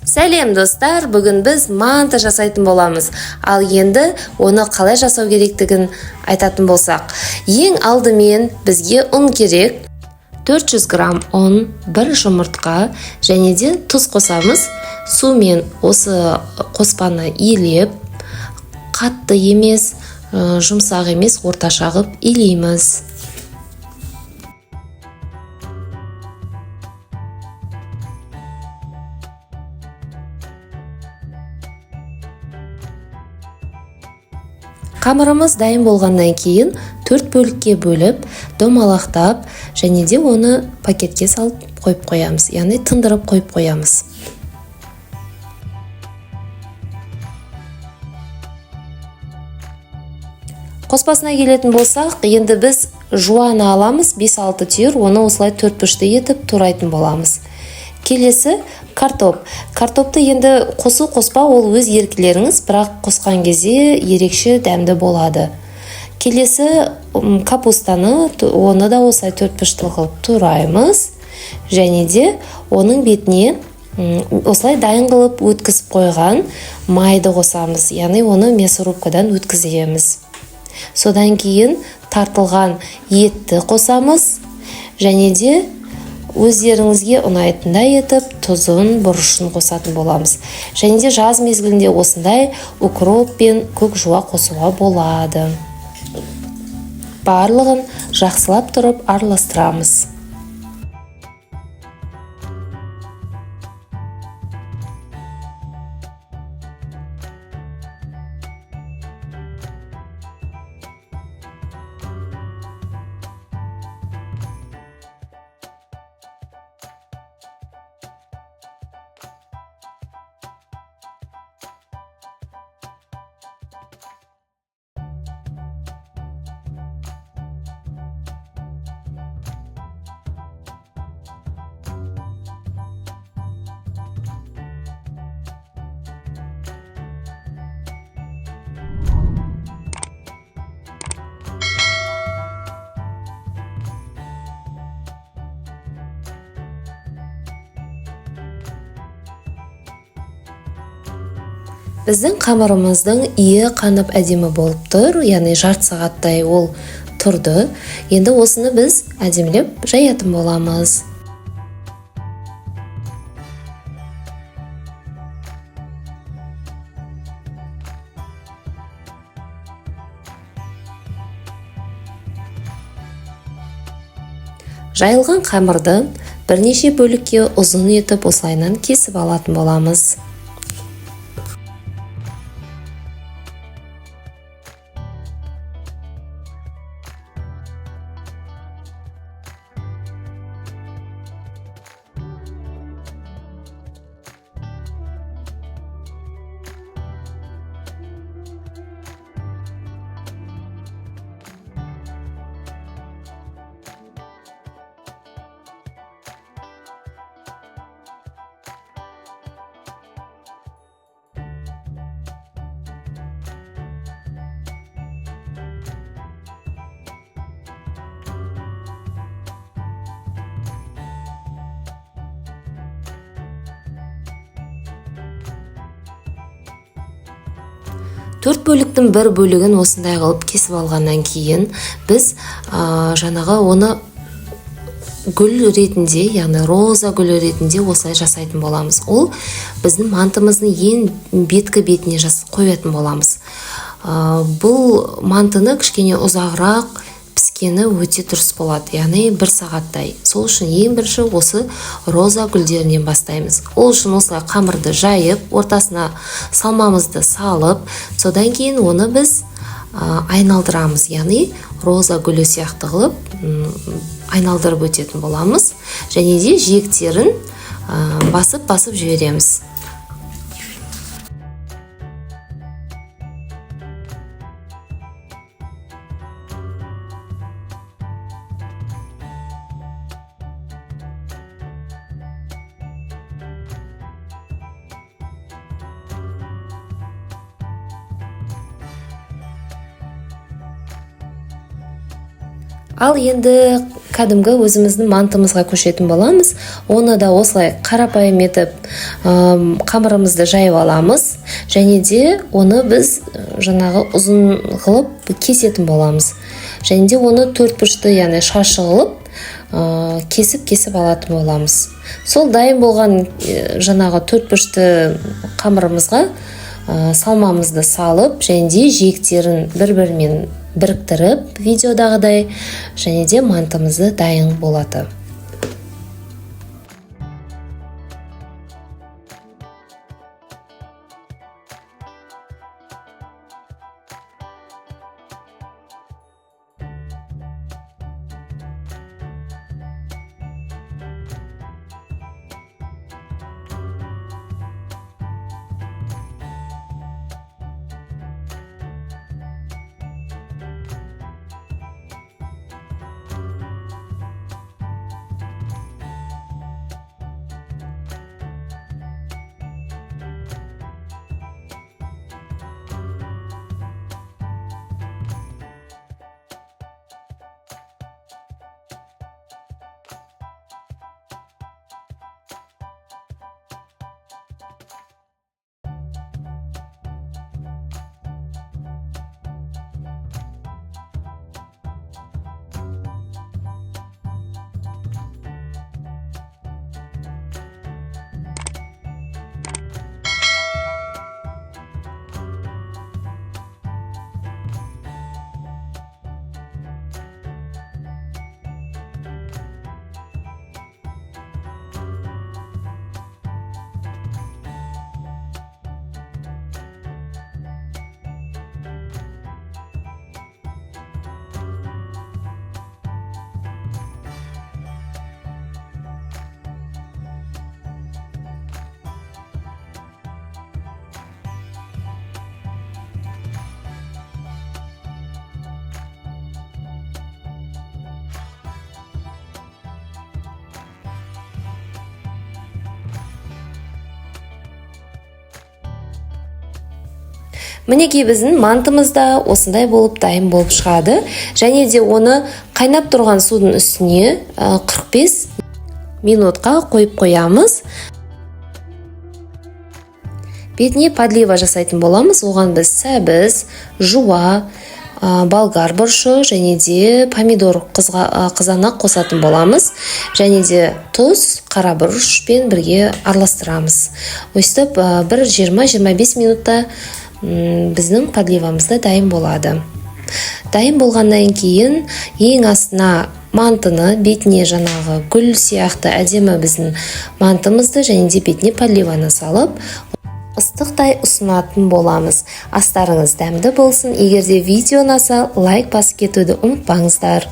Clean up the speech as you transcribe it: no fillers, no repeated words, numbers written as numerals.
Сәлем достар, бүгін біз манты жасайтын боламыз. Ал енді оны қалай жасау керектігін айтатын болсақ. Ең алдымен бізге ұн керек. 400 грамм ұн, 1 жұмыртқа және де тұз қосамыз. Сумен осы қоспаны илеп, қатты емес, жұмсақ емес, орташа ғып илейміз. Қамырымыз дайын болғаннан кейін 4 бөлікке бөліп, домалақтап, және де оны пакетке салып қойып қоямыз. Яғни тындырып қойып қоямыз. Қоспасына келетін болсақ, енді біз жуаны аламыз, 5-6 түйір, оны осылай 4 бөлікке етіп турайтын боламыз. Келесі картоп. Картопты енді қоспа ол өз еркілеріңіз, бірақ қосқан кезде ерекше дәмді болады. Келесі капустаны, оны да осылай 4 бөлікке қылып тураймыз. Және де оның бетіне осылай дайын қылып өткізіп қойған майды қосамыз. Яғни оны мясорубкадан өткіземіз. Содан кейін тартылған етті қосамыз. Және де өздеріңізге ұнайтындай етіп тұзын, бұрышын қосатын боламыз. Және де жаз мезгілінде осындай укроп пен көк жуа қосуға болады. Барлығын жақсылап тұрып араластырамыз. Біздің қамырымыздың иі қанып әдемі болып тұр, яғни жарты сағаттай ол тұрды. Енді осыны біз әдемілеп жаятын боламыз. Жайылған қамырды бірнеше бөлікке ұзын етіп осылайынан кесіп алатын боламыз. Төрт бөліктің бір бөлігін осындай қылып кесіп алғаннан кейін біз жаңағы оны гүл ретінде, яғни роза гүлі ретінде осылай жасайтын боламыз. Ол біздің мантымыздың ең беткі бетіне қоятын боламыз. Бұл мантыны кішкене ұзағырақ піскені өте дұрыс болады, яғни 1 сағаттай. Сол үшін ең бірінші осы роза гүлдерінен бастаймыз. Ол үшін осылай қамырды жайып, ортасына салмамызды салып, содан кейін оны біз айналдырамыз, яғни роза гүлі сияқты қылып айналдырып өтетін боламыз. Және де жиектерін басып жібереміз. Ал енді кәдімгі өзіміздің мантымызға көшетін боламыз. Оны да осылай қарапайым етіп қамырымызды жайып аламыз, және де оны біз жаңағы ұзын қылып кесетін боламыз. Және де оны төртбұрышты, яғни шаршы қылып кесіп алатын боламыз. Сол дайын болған жаңағы төртбұрышты қамырымызға салмамызды салып, және де жиектерін бір-бірімен біріктіріп, видеодағыдай, және де мантымызды дайын болады. Мінекей біздің мантымыз да осындай болып дайын болып шығады. Және де оны қайнап тұрған судың үстіне 45 минутқа қойып қоямыз. Бетіне подлива жасайтын боламыз. Оған біз сәбіз, жуа, болгар бұрышы және де помидор қызанақ қосатын боламыз. Және де тұз, қара бұрышпен бірге араластырамыз. Өстіп 20-25 минутта біздің подливамызда дайын болады. Дайын болғаннан кейін ең астына мантыны, бетіне жаңағы гүл сияқты әдемі біздің мантымызды және де бетіне подливаны салып, ыстықтай ұсынатын боламыз. Астарыңыз дәмді болсын. Егер де видео ұнаса, лайк басып кетуді ұмытпаңыздар.